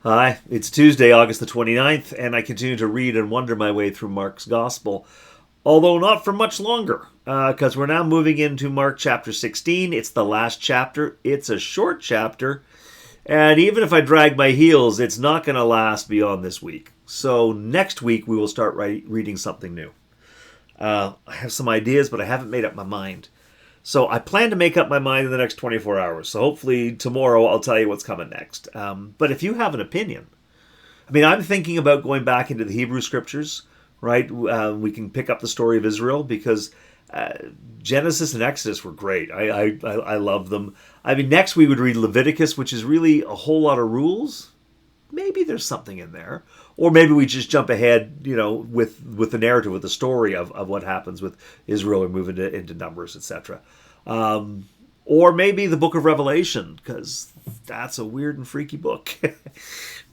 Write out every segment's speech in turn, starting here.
Hi, it's Tuesday, August the 29th, and I continue to read and wonder my way through Mark's Gospel. Although not for much longer, because we're now moving into Mark chapter 16. It's the last chapter. It's a short chapter, and even if I drag my heels, it's not going to last beyond this week. So next week we will start reading something new. I have some ideas, but I haven't made up my mind. So I plan to make up my mind in the next 24 hours. So hopefully tomorrow I'll tell you what's coming next. But if you have an opinion, I'm thinking about going back into the Hebrew scriptures, right? We can pick up the story of Israel because Genesis and Exodus were great. I love them. Next we would read Leviticus, which is really a whole lot of rules. Maybe there's something in there. Or maybe we just jump ahead, with the narrative, with the story of what happens with Israel and move into Numbers, etc. Or maybe the book of Revelation, because that's a weird and freaky book.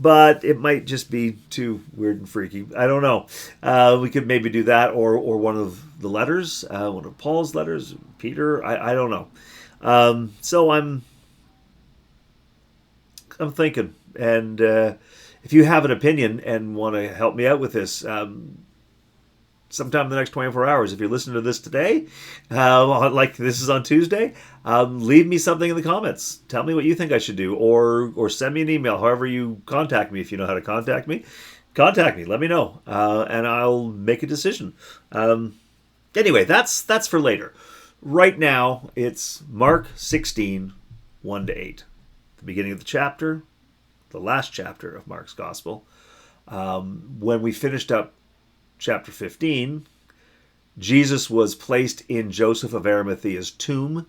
But it might just be too weird and freaky. I don't know. We could maybe do that, or one of the letters, one of Paul's letters, Peter. I don't know. So I'm thinking, and if you have an opinion and want to help me out with this, sometime in the next 24 hours, if you're listening to this today, like this is on Tuesday, leave me something in the comments. Tell me what you think I should do, or send me an email. However you contact me, if you know how to contact me, let me know, and I'll make a decision. Anyway, that's for later. Right now, it's Mark 16, 1-8. The beginning of the chapter, the last chapter of Mark's Gospel. When we finished up chapter 15, Jesus was placed in Joseph of Arimathea's tomb.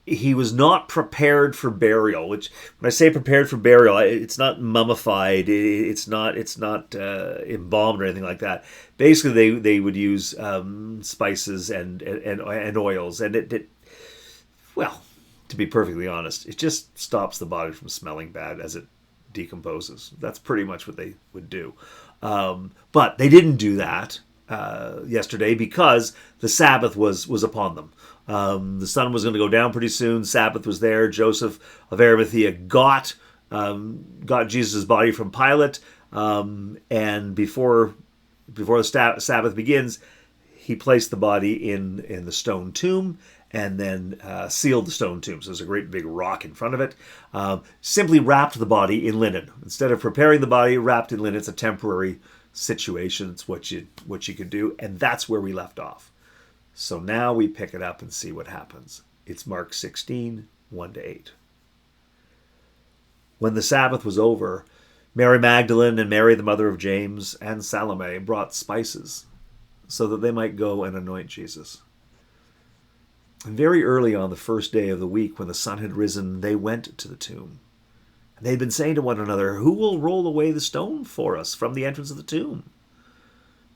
He was not prepared for burial, which, when I say prepared for burial, it's not mummified, it's not embalmed or anything like that. Basically, they would use spices and oils, and well, to be perfectly honest, it just stops the body from smelling bad as it decomposes. That's pretty much what they would do. But they didn't do that yesterday because the Sabbath was upon them. The sun was going to go down pretty soon. Sabbath was there. Joseph of Arimathea got Jesus' body from Pilate, and before the Sabbath begins, he placed the body in the stone tomb, and then sealed the stone tomb. So there's a great big rock in front of it. Simply wrapped the body in linen. Instead of preparing the body, wrapped in linen. It's a temporary situation. It's what you could do. And that's where we left off. So now we pick it up and see what happens. It's Mark 16, 1-8. When the Sabbath was over, Mary Magdalene and Mary, the mother of James, and Salome brought spices so that they might go and anoint Jesus. And very early on the first day of the week, when the sun had risen, they went to the tomb. And they had been saying to one another, "Who will roll away the stone for us from the entrance of the tomb?"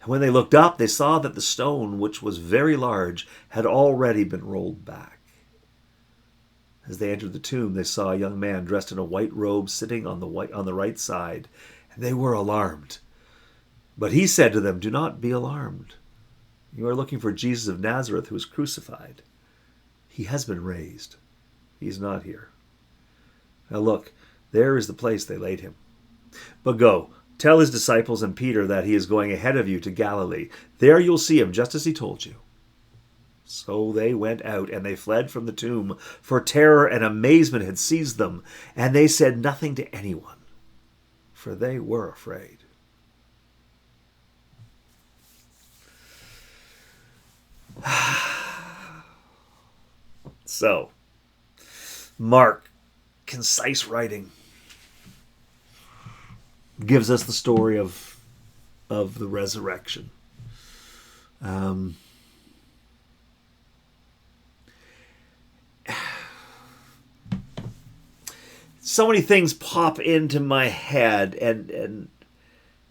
And when they looked up, they saw that the stone, which was very large, had already been rolled back. As they entered the tomb, they saw a young man dressed in a white robe sitting on the right side, and they were alarmed. But he said to them, "Do not be alarmed. You are looking for Jesus of Nazareth, who was crucified. He has been raised. He is not here. Now look, there is the place they laid him. But go, tell his disciples and Peter that he is going ahead of you to Galilee. There you'll see him, just as he told you." So they went out, and they fled from the tomb, for terror and amazement had seized them, and they said nothing to anyone, for they were afraid. So, Mark, concise writing, gives us the story of the resurrection. So many things pop into my head, and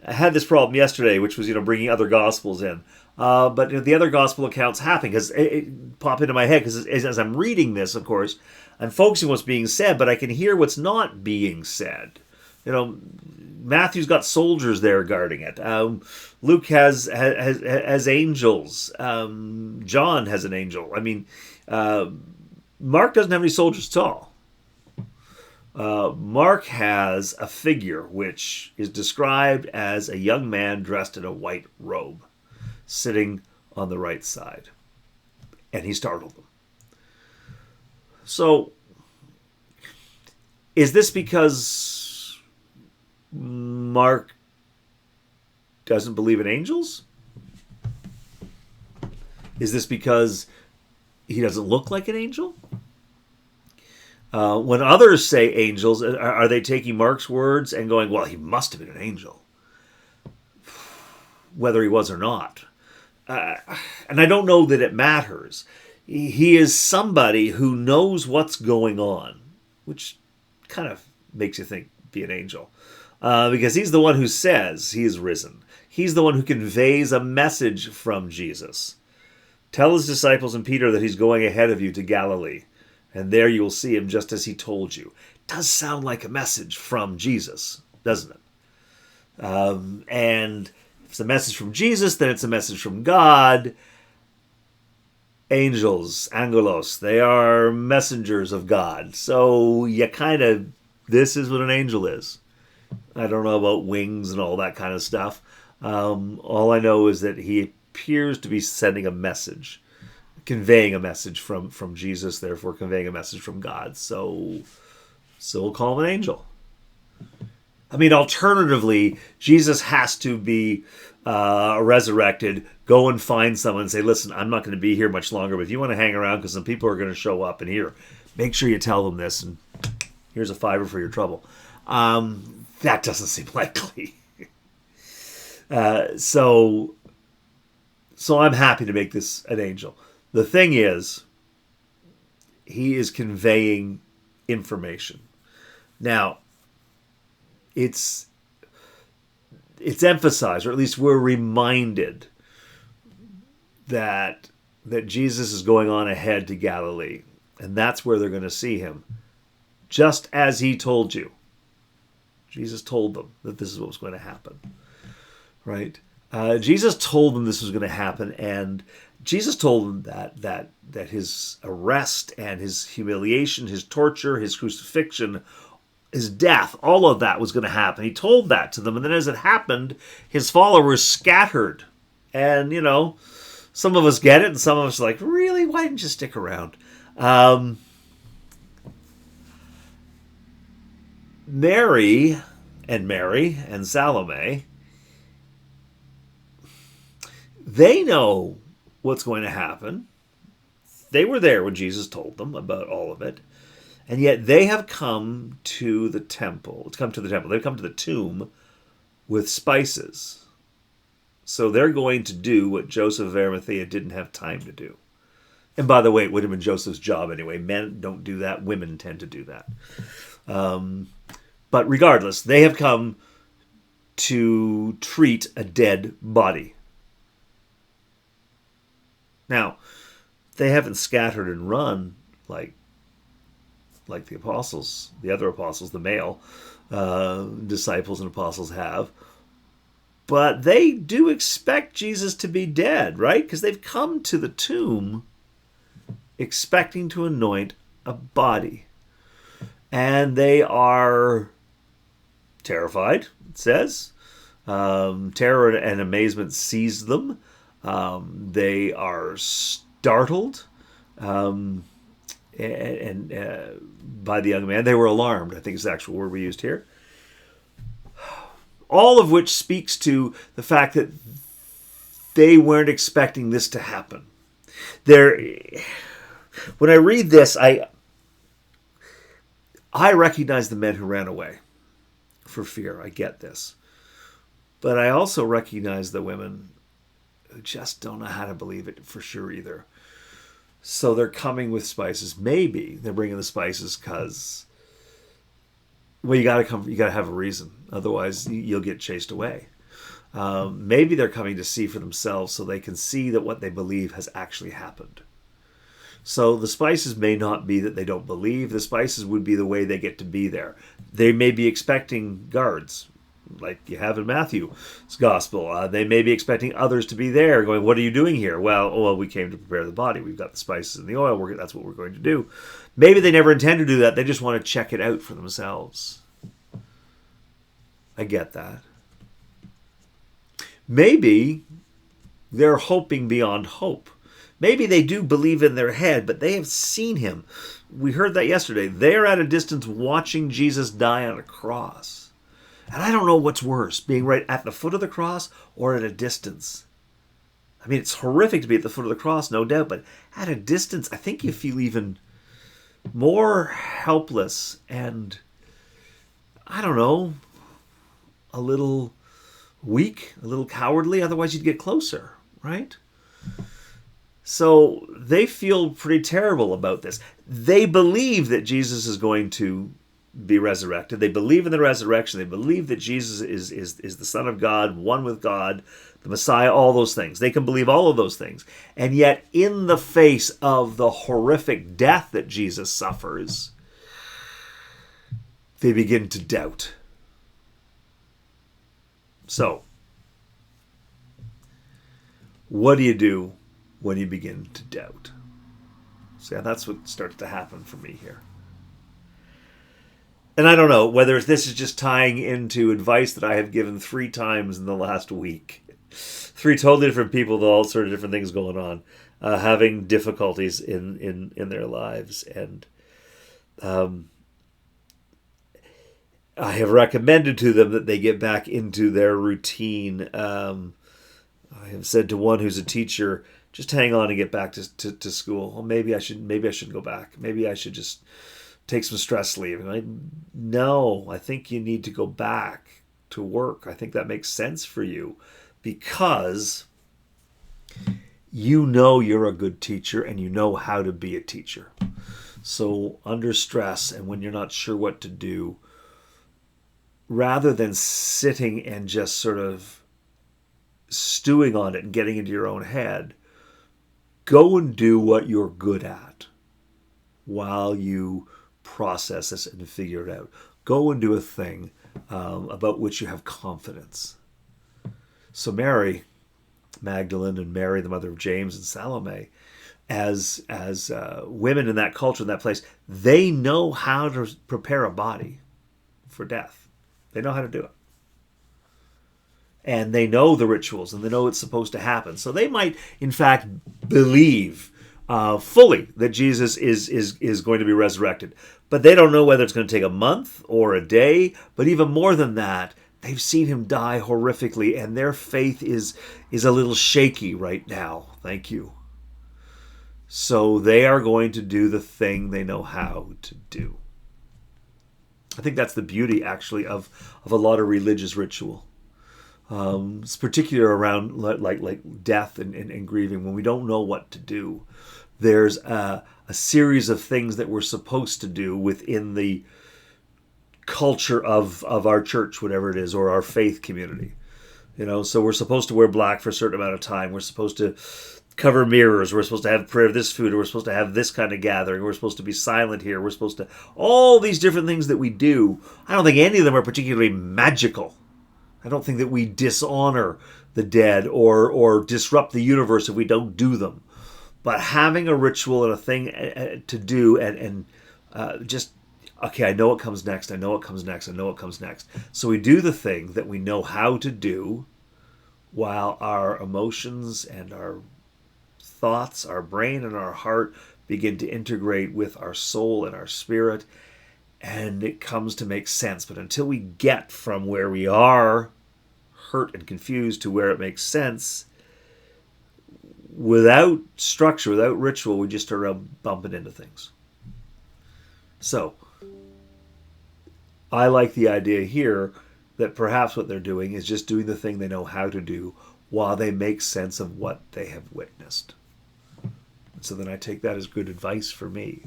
I had this problem yesterday, which was bringing other gospels in. But the other gospel accounts happen because it pop into my head because as I'm reading this, of course, I'm focusing on what's being said, but I can hear what's not being said. Matthew's got soldiers there guarding it. Luke has angels. John has an angel. Mark doesn't have any soldiers at all. Mark has a figure which is described as a young man dressed in a white robe, sitting on the right side. And he startled them. So, is this because Mark doesn't believe in angels? Is this because he doesn't look like an angel? When others say angels, are they taking Mark's words and going, well, he must have been an angel, whether he was or not? And I don't know that it matters. He is somebody who knows what's going on, which kind of makes you think be an angel. Because he's the one who says he is risen. He's the one who conveys a message from Jesus. Tell his disciples and Peter that he's going ahead of you to Galilee, and there you will see him just as he told you. It does sound like a message from Jesus, doesn't it? And if it's a message from Jesus, then it's a message from God. Angels, angelos, they are messengers of God. So you kind of, this is what an angel is. I don't know about wings and all that kind of stuff. All I know is that he appears to be sending a message, conveying a message from Jesus, therefore conveying a message from God. So we'll call him an angel. I mean, alternatively, Jesus has to be resurrected, go and find someone and say, listen, I'm not going to be here much longer, but if you want to hang around because some people are going to show up, and here, make sure you tell them this, and here's a $5 for your trouble. That doesn't seem likely. So I'm happy to make this an angel. The thing is, he is conveying information. Now, it's emphasized, or at least we're reminded, that Jesus is going on ahead to Galilee, and that's where they're going to see him, just as he told you. Jesus told them that this is what was going to happen, right? Jesus told them this was going to happen, and Jesus told them that his arrest and his humiliation, his torture, his crucifixion, his death, all of that was going to happen. He told that to them, and then as it happened, his followers scattered. And, some of us get it, and some of us are like, really? Why didn't you stick around? Mary and Salome, they know what's going to happen. They were there when Jesus told them about all of it. And yet they have come to the temple. They've come to the tomb with spices. So they're going to do what Joseph of Arimathea didn't have time to do. And by the way, it would have been Joseph's job anyway. Men don't do that. Women tend to do that. But regardless, they have come to treat a dead body. Now, they haven't scattered and run like the apostles, the other apostles, the male disciples and apostles have. But they do expect Jesus to be dead, right? Because they've come to the tomb expecting to anoint a body. And they are terrified, it says. Terror and amazement seized them. They are startled. And by the young man. They were alarmed, I think is the actual word we used here. All of which speaks to the fact that they weren't expecting this to happen. When I read this, I recognize the men who ran away for fear. I get this. But I also recognize the women who just don't know how to believe it for sure either. So they're coming with spices. Maybe they're bringing the spices because, well, you got to have a reason. Otherwise, you'll get chased away. Maybe they're coming to see for themselves so they can see that what they believe has actually happened. So the spices may not be that they don't believe. The spices would be the way they get to be there. They may be expecting guards, like you have in Matthew's gospel. They may be expecting others to be there going, what are you doing here? Well, we came to prepare the body. We've got the spices and the oil. That's what we're going to do. Maybe they never intend to do that. They just want to check it out for themselves. I get that. Maybe they're hoping beyond hope. Maybe they do believe in their head, but they have seen him. We heard that yesterday. They're at a distance watching Jesus die on a cross. And I don't know what's worse, being right at the foot of the cross or at a distance. I mean, it's horrific to be at the foot of the cross, no doubt, but at a distance, I think you feel even more helpless and, I don't know, a little weak, a little cowardly. Otherwise, you'd get closer, right? So they feel pretty terrible about this. They believe that Jesus is going to be resurrected. They believe in the resurrection. They believe that Jesus is the Son of God, one with God, the Messiah, all those things. They can believe all of those things. And yet, in the face of the horrific death that Jesus suffers, they begin to doubt. So, what do you do when you begin to doubt? So that's what starts to happen for me here. And I don't know whether this is just tying into advice that I have given 3 times in the last week. 3 totally different people with all sorts of different things going on, having difficulties in their lives. And I have recommended to them that they get back into their routine. I have said to one who's a teacher, just hang on and get back to school. Well, maybe I should go back. Maybe I should just take some stress leave. No, I think you need to go back to work. I think that makes sense for you because you know you're a good teacher and you know how to be a teacher. So under stress and when you're not sure what to do, rather than sitting and just sort of stewing on it and getting into your own head, go and do what you're good at while you process this and figure it out. Go and do a thing about which you have confidence. So Mary Magdalene and Mary, the mother of James, and Salome, as women in that culture, in that place, they know how to prepare a body for death. They know how to do it. And they know the rituals, and they know it's supposed to happen. So they might, in fact, believe fully that Jesus is going to be resurrected. But they don't know whether it's going to take a month or a day. But even more than that, they've seen him die horrifically, and their faith is a little shaky right now. Thank you. So they are going to do the thing they know how to do. I think that's the beauty, actually, of a lot of religious ritual. It's particular around like death and grieving. When we don't know what to do, there's a series of things that we're supposed to do within the culture of our church, whatever it is, or our faith community. So we're supposed to wear black for a certain amount of time. We're supposed to cover mirrors. We're supposed to have prayer of this food. Or we're supposed to have this kind of gathering. We're supposed to be silent here. We're supposed to... all these different things that we do, I don't think any of them are particularly magical. I don't think that we dishonor the dead or disrupt the universe if we don't do them. But having a ritual and a thing to do and just, okay, I know what comes next. I know what comes next. I know what comes next. So we do the thing that we know how to do while our emotions and our thoughts, our brain and our heart begin to integrate with our soul and our spirit, and it comes to make sense. But until we get from where we are hurt and confused to where it makes sense, without structure, without ritual, we just start bumping into things. So I like the idea here that perhaps what they're doing is just doing the thing they know how to do while they make sense of what they have witnessed. So then I take that as good advice for me.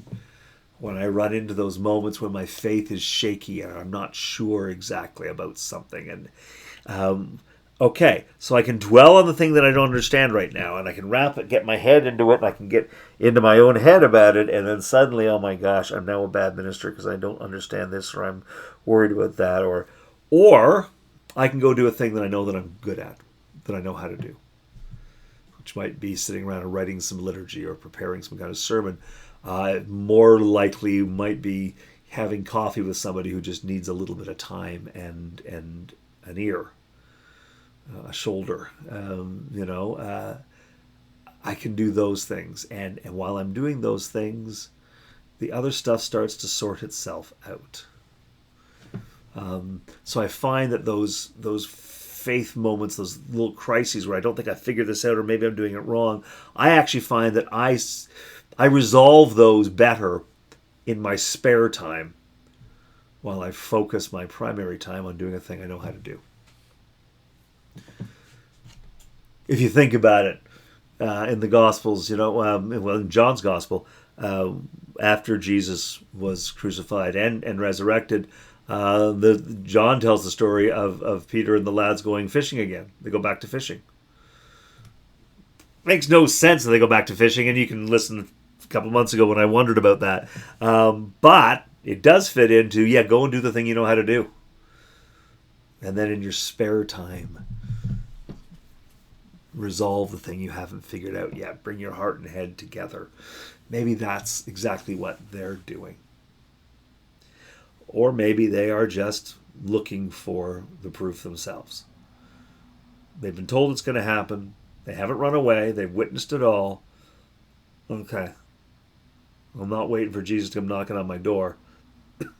When I run into those moments when my faith is shaky and I'm not sure exactly about something. And okay, so I can dwell on the thing that I don't understand right now, and I can wrap it, get my head into it, and I can get into my own head about it, and then suddenly, oh my gosh, I'm now a bad minister because I don't understand this, or I'm worried about that, or I can go do a thing that I know that I'm good at, that I know how to do, which might be sitting around and writing some liturgy or preparing some kind of sermon. More likely might be having coffee with somebody who just needs a little bit of time and an ear, a shoulder. I can do those things, and while I'm doing those things, the other stuff starts to sort itself out. So I find that those faith moments, those little crises where I don't think I figured this out, or maybe I'm doing it wrong, I actually find that I resolve those better in my spare time, while I focus my primary time on doing a thing I know how to do. If you think about it, in the Gospels, in John's Gospel, after Jesus was crucified and resurrected, John tells the story of Peter and the lads going fishing again. They go back to fishing. Makes no sense that they go back to fishing, and you can listen a couple months ago when I wondered about that. But it does fit into, go and do the thing you know how to do. And then in your spare time, resolve the thing you haven't figured out yet. Bring your heart and head together. Maybe that's exactly what they're doing. Or maybe they are just looking for the proof themselves. They've been told it's going to happen. They haven't run away. They've witnessed it all. Okay. I'm not waiting for Jesus to come knocking on my door. I'm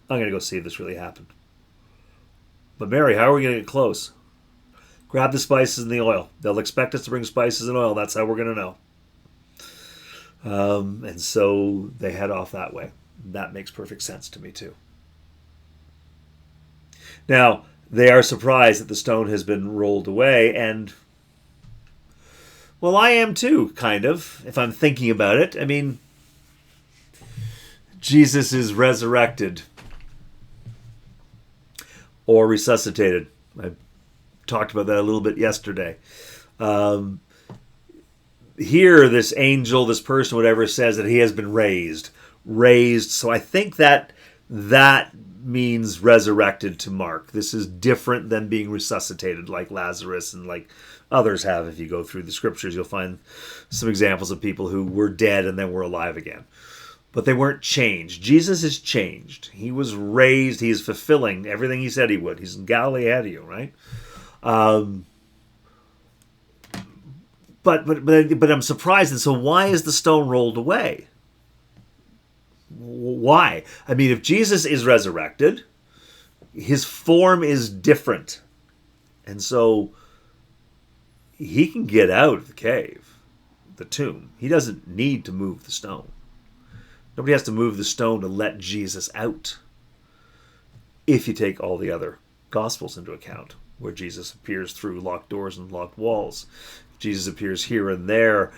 going to go see if this really happened. But Mary, how are we going to get close? Grab the spices and the oil. They'll expect us to bring spices and oil. That's how we're going to know. And so they head off that way. That makes perfect sense to me too. Now, they are surprised that the stone has been rolled away, and, well, I am too, kind of, if I'm thinking about it. I mean, Jesus is resurrected or resuscitated. I talked about that a little bit yesterday. Here, this angel, this person, whatever, says that he has been raised. So I think that means resurrected to Mark. This is different than being resuscitated like Lazarus and like others have. If you go through the scriptures, you'll find some examples of people who were dead and then were alive again. But they weren't changed. Jesus is changed. He was raised. He is fulfilling everything he said he would. He's in Galilee ahead of you, right? But I'm surprised. And so why is the stone rolled away? Why? I mean, if Jesus is resurrected, his form is different. And so he can get out of the cave, the tomb. He doesn't need to move the stone. Nobody has to move the stone to let Jesus out, if you take all the other Gospels into account, where Jesus appears through locked doors and locked walls. Jesus appears here and there,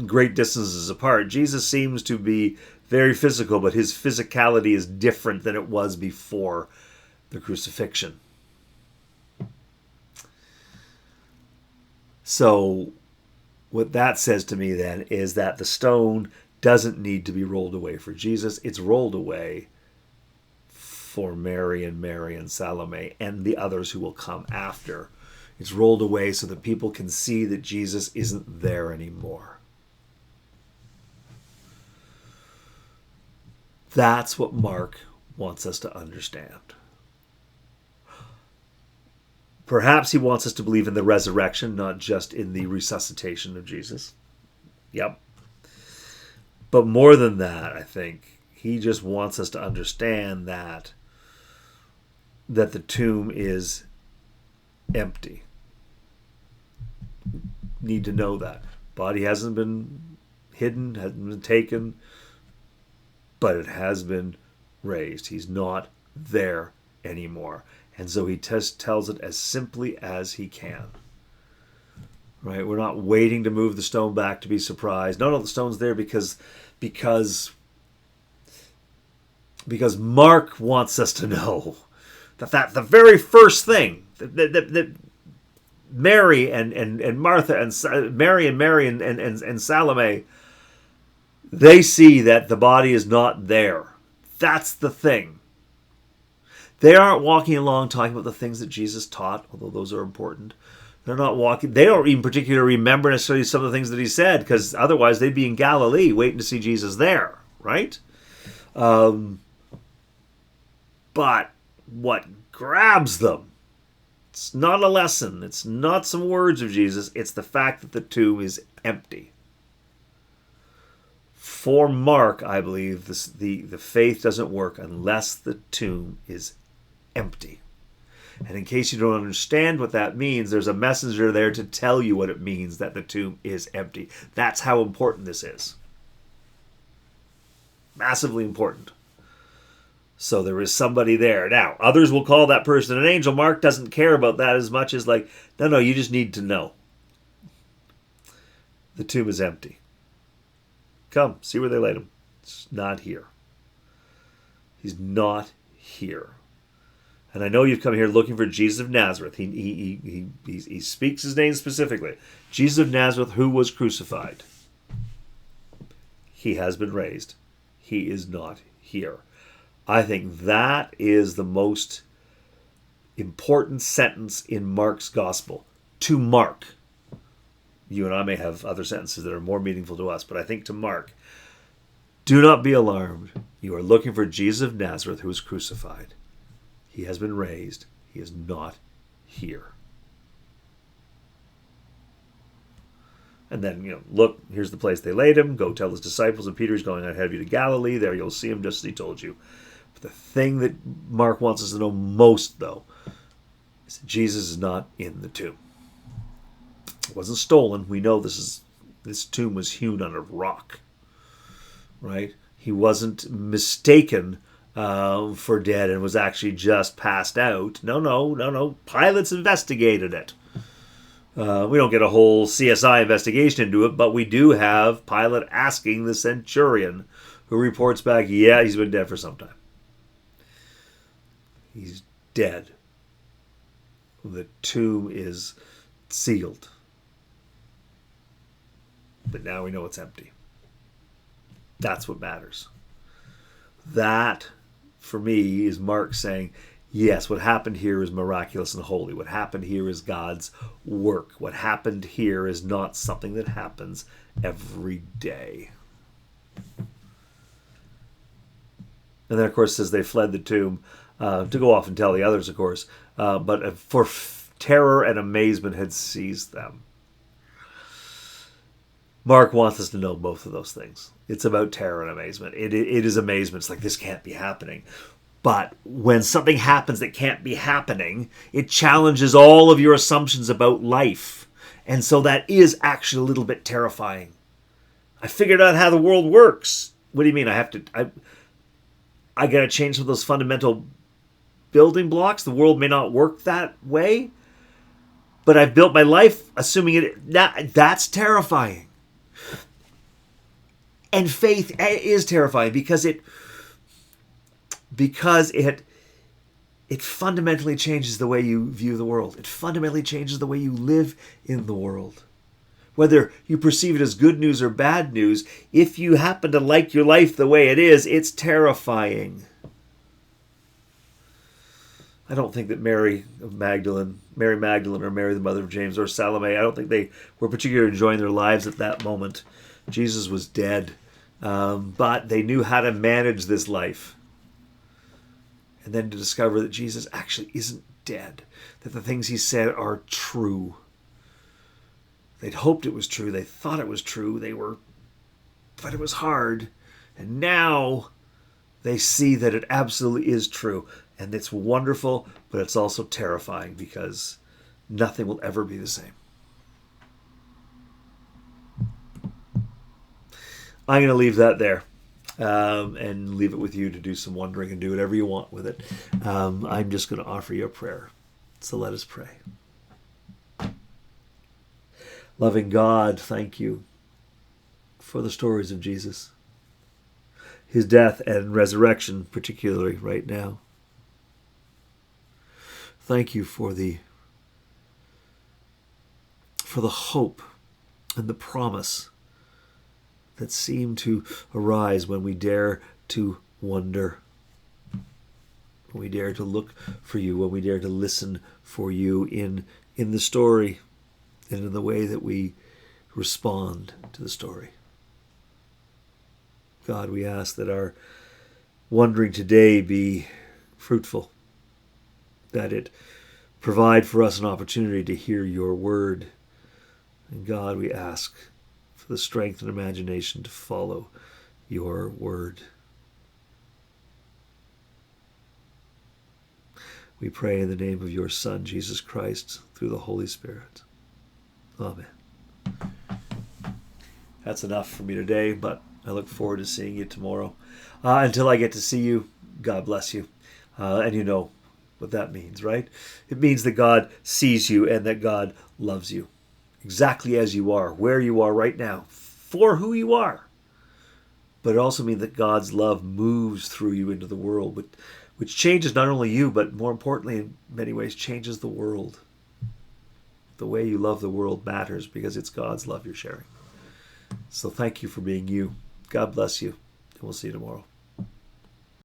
great distances apart. Jesus seems to be very physical, but his physicality is different than it was before the crucifixion. So what that says to me then is that the stone doesn't need to be rolled away for Jesus. It's rolled away for Mary and Salome and the others who will come after. It's rolled away so that people can see that Jesus isn't there anymore. That's what Mark wants us to understand. Perhaps he wants us to believe in the resurrection, not just in the resuscitation of Jesus. Yep. But more than that, I think, he just wants us to understand that the tomb is empty. Need to know that. Body hasn't been hidden, hasn't been taken, but it has been raised. He's not there anymore. And so he tells it as simply as he can. Right? We're not waiting to move the stone back to be surprised. No, the stone's there because Mark wants us to know that the very first thing that Mary and Martha and Mary and Salome, they see that the body is not there. That's the thing. They aren't walking along talking about the things that Jesus taught, although those are important. They're not walking. They don't even particularly remember necessarily some of the things that he said, because otherwise they'd be in Galilee waiting to see Jesus there, right? But what grabs them, it's not a lesson. It's not some words of Jesus. It's the fact that the tomb is empty. For Mark, I believe the faith doesn't work unless the tomb is empty. And in case you don't understand what that means, there's a messenger there to tell you what it means that the tomb is empty. That's how important this is. Massively important. So there is somebody there. Now, others will call that person an angel. Mark doesn't care about that as much as like, no, you just need to know. The tomb is empty. Come, see where they laid him. It's not here. He's not here. And I know you've come here looking for Jesus of Nazareth. He speaks his name specifically. Jesus of Nazareth, who was crucified. He has been raised. He is not here. I think that is the most important sentence in Mark's gospel. To Mark. You and I may have other sentences that are more meaningful to us, but I think to Mark, do not be alarmed. You are looking for Jesus of Nazareth who was crucified. He has been raised. He is not here. And then, look, here's the place they laid him. Go tell his disciples, and Peter's going ahead of you to Galilee. There you'll see him just as he told you. But the thing that Mark wants us to know most, though, is that Jesus is not in the tomb. It wasn't stolen. We know this tomb was hewn out of rock, right? He wasn't mistaken for dead and was actually just passed out. No. Pilate's investigated it. We don't get a whole CSI investigation into it, but we do have Pilate asking the centurion, who reports back, yeah, he's been dead for some time. He's dead. The tomb is sealed. But now we know it's empty. That's what matters. That, for me, is Mark saying, yes, what happened here is miraculous and holy. What happened here is God's work. What happened here is not something that happens every day. And then, of course, as they fled the tomb, to go off and tell the others, of course, but for terror and amazement had seized them. Mark wants us to know both of those things. It's about terror and amazement. It is amazement. It's like, this can't be happening. But when something happens that can't be happening, it challenges all of your assumptions about life. And so that is actually a little bit terrifying. I figured out how the world works. What do you mean? I got to change some of those fundamental building blocks? The world may not work that way. But I've built my life assuming it. That's terrifying. And faith is terrifying because it fundamentally changes the way you view the world. It fundamentally changes the way you live in the world. Whether you perceive it as good news or bad news, if you happen to like your life the way it is, it's terrifying. I don't think that Mary Magdalene or Mary the mother of James or Salome, I don't think they were particularly enjoying their lives at that moment. Jesus was dead. But they knew how to manage this life. And then to discover that Jesus actually isn't dead. That the things he said are true. They'd hoped it was true. They thought it was true. But it was hard. And now they see that it absolutely is true. And it's wonderful, but it's also terrifying because nothing will ever be the same. I'm going to leave that there and leave it with you to do some wondering and do whatever you want with it. I'm just going to offer you a prayer. So let us pray. Loving God, thank you for the stories of Jesus. His death and resurrection, particularly right now. Thank you for the hope and the promise that seem to arise when we dare to wonder, when we dare to look for you, when we dare to listen for you in the story and in the way that we respond to the story. God, we ask that our wandering today be fruitful, that it provide for us an opportunity to hear your word. And God, we ask for the strength and imagination to follow your word. We pray in the name of your Son, Jesus Christ, through the Holy Spirit. Amen. That's enough for me today, but I look forward to seeing you tomorrow. Until I get to see you, God bless you. And you know what that means, right? It means that God sees you and that God loves you exactly as you are, where you are right now, for who you are. But it also means that God's love moves through you into the world, which changes not only you, but more importantly, in many ways, changes the world. The way you love the world matters because it's God's love you're sharing. So thank you for being you. God bless you, and we'll see you tomorrow.